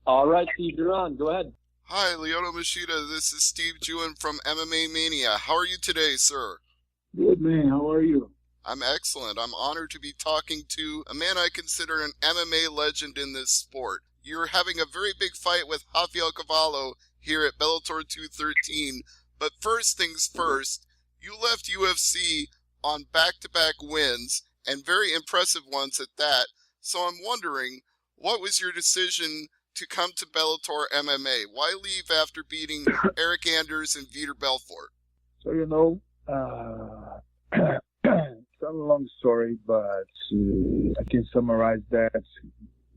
All right, Steve, you're on. Go ahead. Hi, Lyoto Machida. This is Steve Jewin from MMA Mania. How are you today, sir? Good man, how are you? I'm excellent. I'm honored to be talking to a man I consider an MMA legend in this sport. You're having a very big fight with Rafael Carvalho here at Bellator 213. But first things first, you left UFC on back-to-back wins, and very impressive ones at that. So I'm wondering, what was your decision to come to Bellator MMA? Why leave after beating Eric Anders and Vitor Belfort? So, it's a long story, but I can summarize that.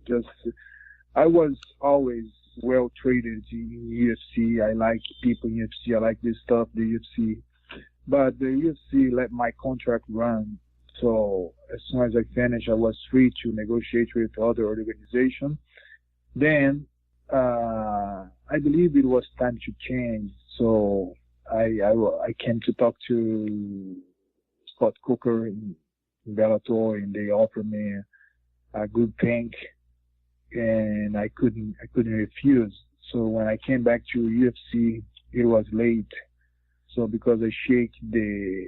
Just, I was always well treated in UFC. I like people in UFC. I like this stuff, the UFC. But the UFC let my contract run. So as soon as I finished, I was free to negotiate with other organizations. Then I believe it was time to change. So I came to talk to Scott Coker in Bellator, and they offered me a good thing, and I couldn't refuse. So when I came back to UFC, it was late. So because I shake the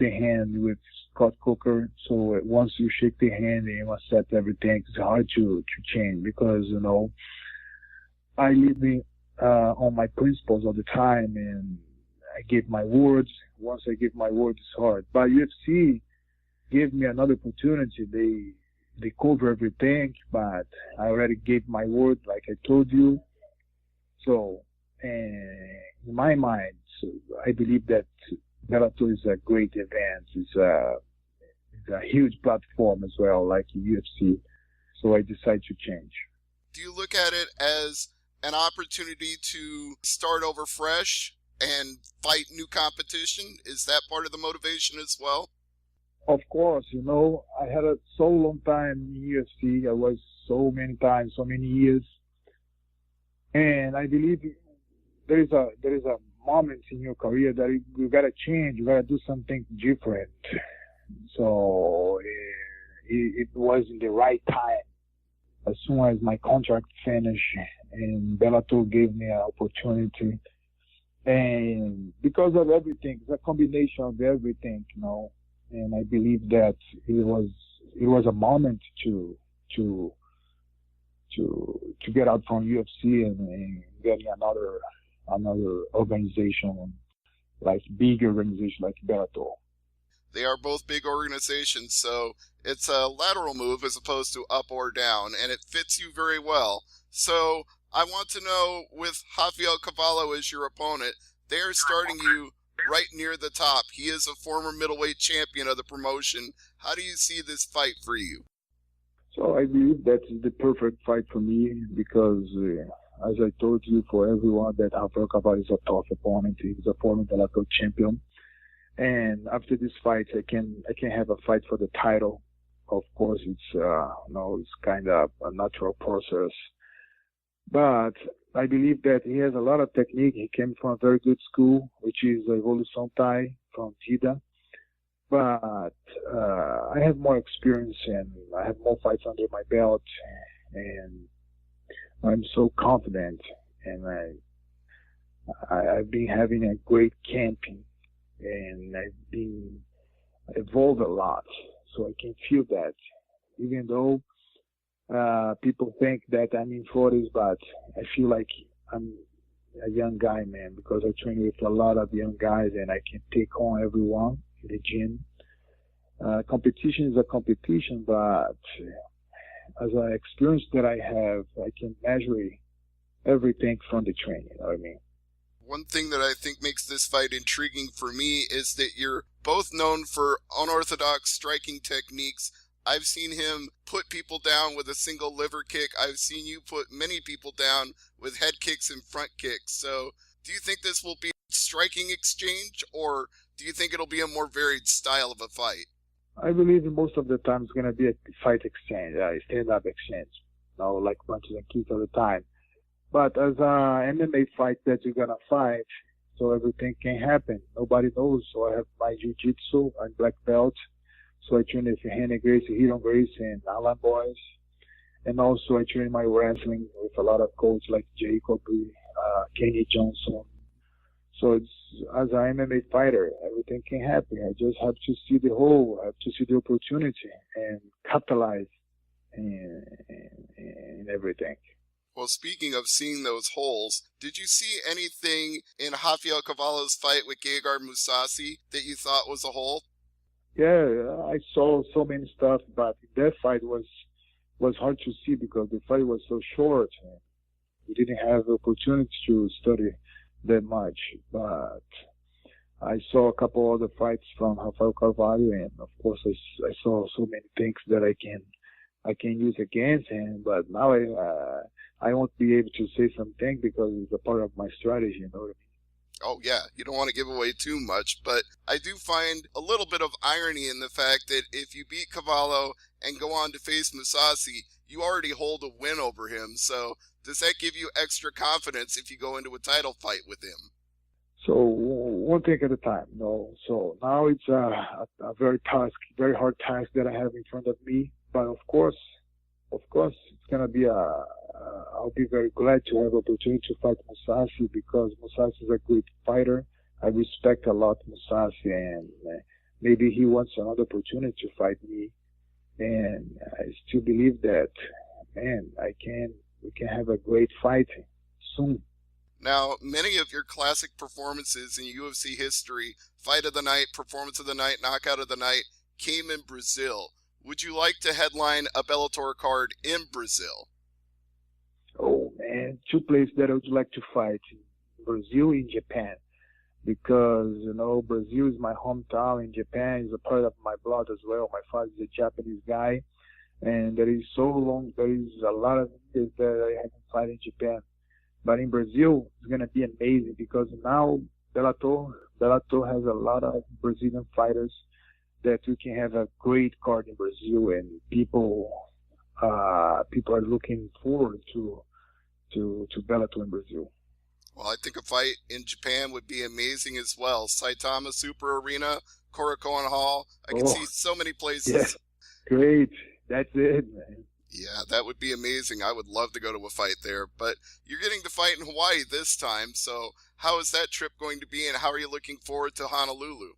hand with Scott Coker. So once you shake the hand and you accept everything, it's hard to change because I live on my principles all the time, and I gave my words. Once I give my word, it's hard. But UFC gave me another opportunity. They cover everything, but I already gave my word, like I told you. So, in my mind, so I believe that Bellator is a great event. It's a huge platform as well, like UFC. So I decided to change. Do you look at it as an opportunity to start over fresh and fight new competition? Is that part of the motivation as well? Of course, I had a so long time in UFC. I was so many times, so many years, and I believe there is a moment in your career that you gotta change. You gotta do something different. So it was in the right time. As soon as my contract finished, and Bellator gave me an opportunity, and because of everything, it's a combination of everything, and I believe that it was a moment to get out from UFC and getting another organization, like big organization like Bellator. They are both big organizations, so it's a lateral move as opposed to up or down, and it fits you very well. So I want to know, with Rafael Carvalho as your opponent, they are starting you right near the top. He is a former middleweight champion of the promotion. How do you see this fight for you? So I believe that's the perfect fight for me because, as I told you, for everyone, that Rafael Carvalho is a tough opponent. He's a former Bellator champion. And after this fight, I can have a fight for the title. Of course, it's it's kind of a natural process. But I believe that he has a lot of technique. He came from a very good school, which is Evolution Thai from Jeddah. But I have more experience and I have more fights under my belt, and I'm so confident. And I've been having a great camping, and I've been evolved a lot, so I can feel that. Even though people think that I'm in 40s, but I feel like I'm a young guy, man, because I train with a lot of young guys, and I can take on everyone in the gym. Competition is a competition, but as an experience that I have, I can measure everything from the training. You know what I mean? One thing that I think makes this fight intriguing for me is that you're both known for unorthodox striking techniques. I've seen him put people down with a single liver kick. I've seen you put many people down with head kicks and front kicks. So do you think this will be a striking exchange, or do you think it'll be a more varied style of a fight? I believe most of the time it's going to be a fight exchange, a stand-up exchange, like punches and kicks all the time. But as an MMA fight that you're going to fight, so everything can happen. Nobody knows. So I have my jiu-jitsu, I'm black belt. So I train with Henry Gracie, Hidon Gracie, and Alan Boys. And also I train my wrestling with a lot of coaches like Jacob, Kenny Johnson. So it's, as an MMA fighter, everything can happen. I just have to see the whole, I have to see the opportunity and capitalize in everything. Well, speaking of seeing those holes, did you see anything in Rafael Carvalho's fight with Gegard Mousasi that you thought was a hole? Yeah, I saw so many stuff, but that fight was hard to see because the fight was so short. And we didn't have the opportunity to study that much. But I saw a couple other fights from Rafael Carvalho, and of course I saw so many things that I can use against him. But now I won't be able to say something because it's a part of my strategy, you know what I mean? Oh, yeah, you don't want to give away too much, but I do find a little bit of irony in the fact that if you beat Cavallo and go on to face Mousasi, you already hold a win over him. So does that give you extra confidence if you go into a title fight with him? So one thing at a time, you know. So now it's a very hard task that I have in front of me. But of course, it's gonna be I'll be very glad to have opportunity to fight Mousasi because Mousasi is a great fighter. I respect a lot Mousasi, and maybe he wants another opportunity to fight me. And I still believe that, man, we can have a great fight soon. Now, many of your classic performances in UFC history, fight of the night, performance of the night, knockout of the night, came in Brazil. Would you like to headline a Bellator card in Brazil? Oh, man, two places that I would like to fight, Brazil and Japan. Because, you know, Brazil is my hometown, and Japan is a part of my blood as well. My father is a Japanese guy, and there is a lot of years that I haven't fought in Japan. But in Brazil, it's going to be amazing because now Bellator has a lot of Brazilian fighters that we can have a great card in Brazil, and people are looking forward to Bellator in Brazil. Well, I think a fight in Japan would be amazing as well. Saitama Super Arena, Korakuen Hall. I can see so many places. Yeah, great. That's it, man. Yeah, that would be amazing. I would love to go to a fight there. But you're getting to fight in Hawaii this time, so how is that trip going to be, and how are you looking forward to Honolulu?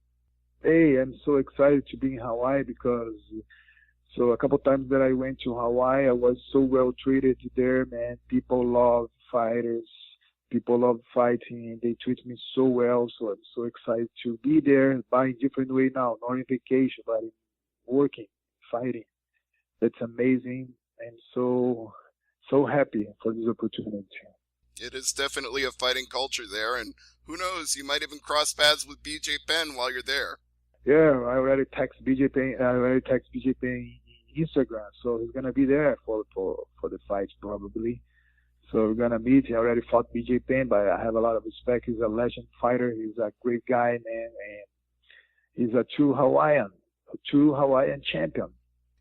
Hey, I'm so excited to be in Hawaii because a couple times that I went to Hawaii, I was so well treated there, man. People love fighters. People love fighting. They treat me so well, so I'm so excited to be there, but in different way now, not on vacation, but working, fighting. That's amazing. I'm so happy for this opportunity. It is definitely a fighting culture there, and who knows, you might even cross paths with BJ Penn while you're there. Yeah, I already text BJ Penn in Instagram, so he's gonna be there for the fight probably. So we're gonna meet. He already fought BJ Penn, but I have a lot of respect. He's a legend fighter. He's a great guy, man, and he's a true Hawaiian champion.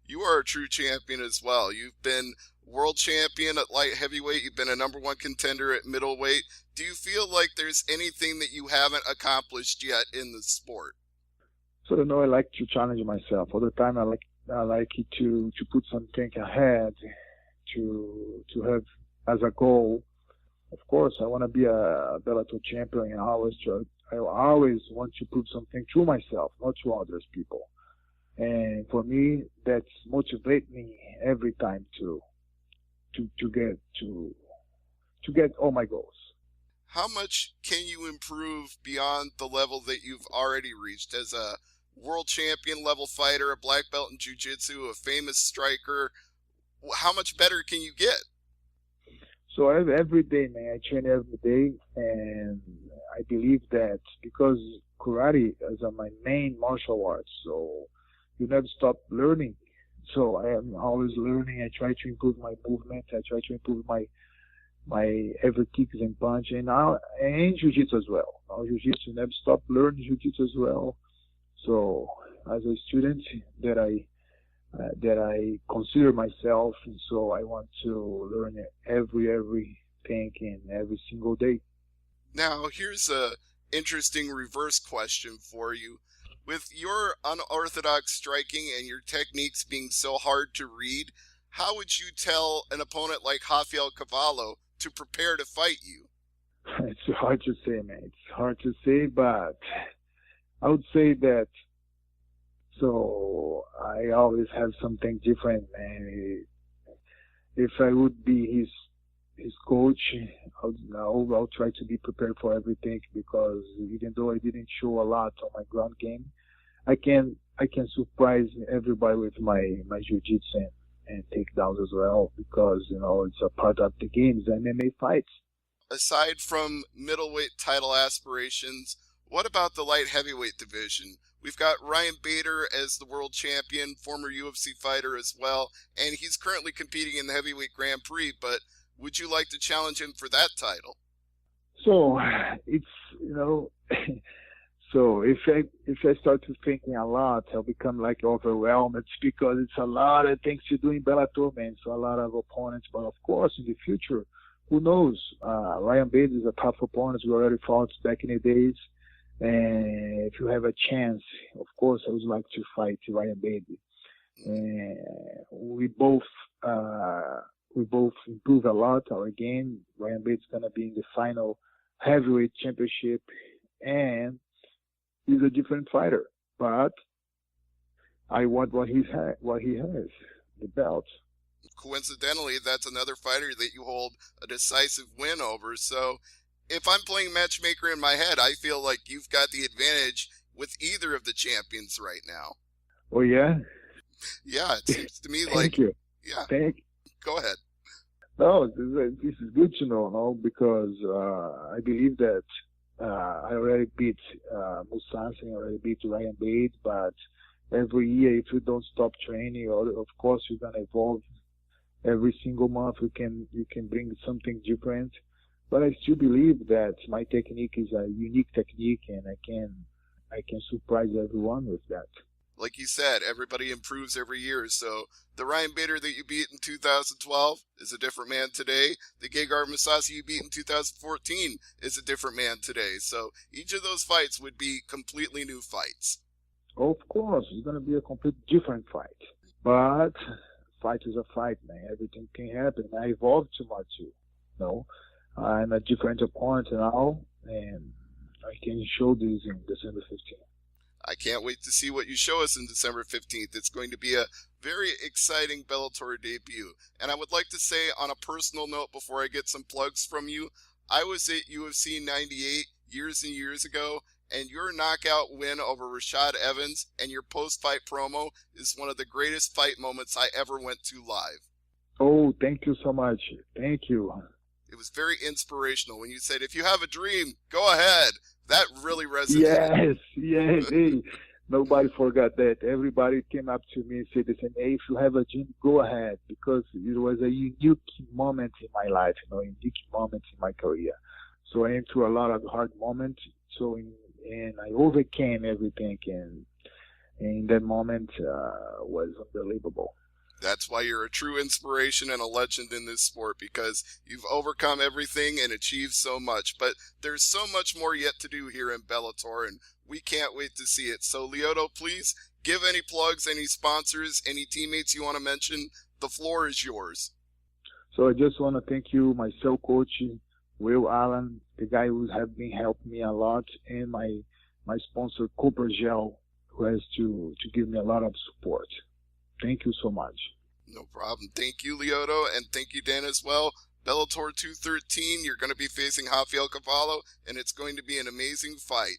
You are a true champion as well. You've been world champion at light heavyweight. You've been a #1 contender at middleweight. Do you feel like there's anything that you haven't accomplished yet in the sport? So, you know, I like to challenge myself. All the time I like it to put something ahead, to have as a goal. Of course, I want to be a Bellator champion, and I always want to prove something to myself, not to others people. And for me, that's motivate me every time to get all my goals. How much can you improve beyond the level that you've already reached as a world champion level fighter, a black belt in jiu-jitsu, a famous striker? How much better can you get? So every day, man, I train every day, and I believe that because karate is my main martial arts, so you never stop learning. So I am always learning. I try to improve my movement. I try to improve my every kicks and punch, and jiu-jitsu as well. Now jiu-jitsu, never stop learning jiu-jitsu as well. So as a student that I consider myself, and so I want to learn everything in every single day. Now, here's a interesting reverse question for you. With your unorthodox striking and your techniques being so hard to read, how would you tell an opponent like Rafael Carvalho to prepare to fight you? It's hard to say, man. It's hard to say, but I would say that. So I always have something different, man. If I would be his coach, I'll try to be prepared for everything, because even though I didn't show a lot on my ground game, I can surprise everybody with my jiu-jitsu and takedowns as well, because it's a part of the games, MMA fights. Aside from middleweight title aspirations, what about the light heavyweight division? We've got Ryan Bader as the world champion, former UFC fighter as well, and he's currently competing in the heavyweight Grand Prix, but would you like to challenge him for that title? So it's so if I start to thinking a lot, I'll become like overwhelmed. It's because it's a lot of things to do in Bellator, man. So a lot of opponents, but of course in the future, who knows? Ryan Bader is a tough opponent. We already fought back in the days, and if you have a chance, of course I would like to fight Ryan Bader. And we both improve a lot our game. Ryan Bader's gonna be in the final heavyweight championship, and he's a different fighter. But I want what he has, the belt. Coincidentally, that's another fighter that you hold a decisive win over. So if I'm playing matchmaker in my head, I feel like you've got the advantage with either of the champions right now. Oh, yeah? Yeah, it seems to me like... Thank you. Yeah. Thank you. Go ahead. No, this is good to know, no? Because I believe that I already beat Musasi, I already beat Ryan Bader, but every year, if you don't stop training, of course you're gonna evolve. Every single month you can bring something different, but I still believe that my technique is a unique technique, and I can surprise everyone with that. Like you said, everybody improves every year. So the Ryan Bader that you beat in 2012 is a different man today. The Gegard Mousasi you beat in 2014 is a different man today. So each of those fights would be completely new fights. Of course, it's going to be a completely different fight. But fight is a fight, man. Everything can happen. I evolved too much, I'm a different opponent now, and I can show this in December 15th. I can't wait to see what you show us in December 15th. It's going to be a very exciting Bellator debut. And I would like to say, on a personal note, before I get some plugs from you, I was at UFC 98 years and years ago, and your knockout win over Rashad Evans and your post-fight promo is one of the greatest fight moments I ever went to live. Oh, thank you so much. Thank you. It was very inspirational when you said, if you have a dream, go ahead. That really resonated. Yes. Hey, nobody forgot that. Everybody came up to me and said, hey, if you have a dream, go ahead, because it was a unique moment in my life, a unique moment in my career. So I went through a lot of hard moments. And I overcame everything, and that moment was unbelievable. That's why you're a true inspiration and a legend in this sport, because you've overcome everything and achieved so much. But there's so much more yet to do here in Bellator, and we can't wait to see it. So, Lyoto, please give any plugs, any sponsors, any teammates you want to mention. The floor is yours. So I just want to thank you, my cell coach, Will Allen, the guy who has been helping me a lot, and my sponsor, Cooper Gel, who has to give me a lot of support. Thank you so much. No problem. Thank you, Lyoto, and thank you, Dan, as well. Bellator 213, you're going to be facing Rafael Carvalho, and it's going to be an amazing fight.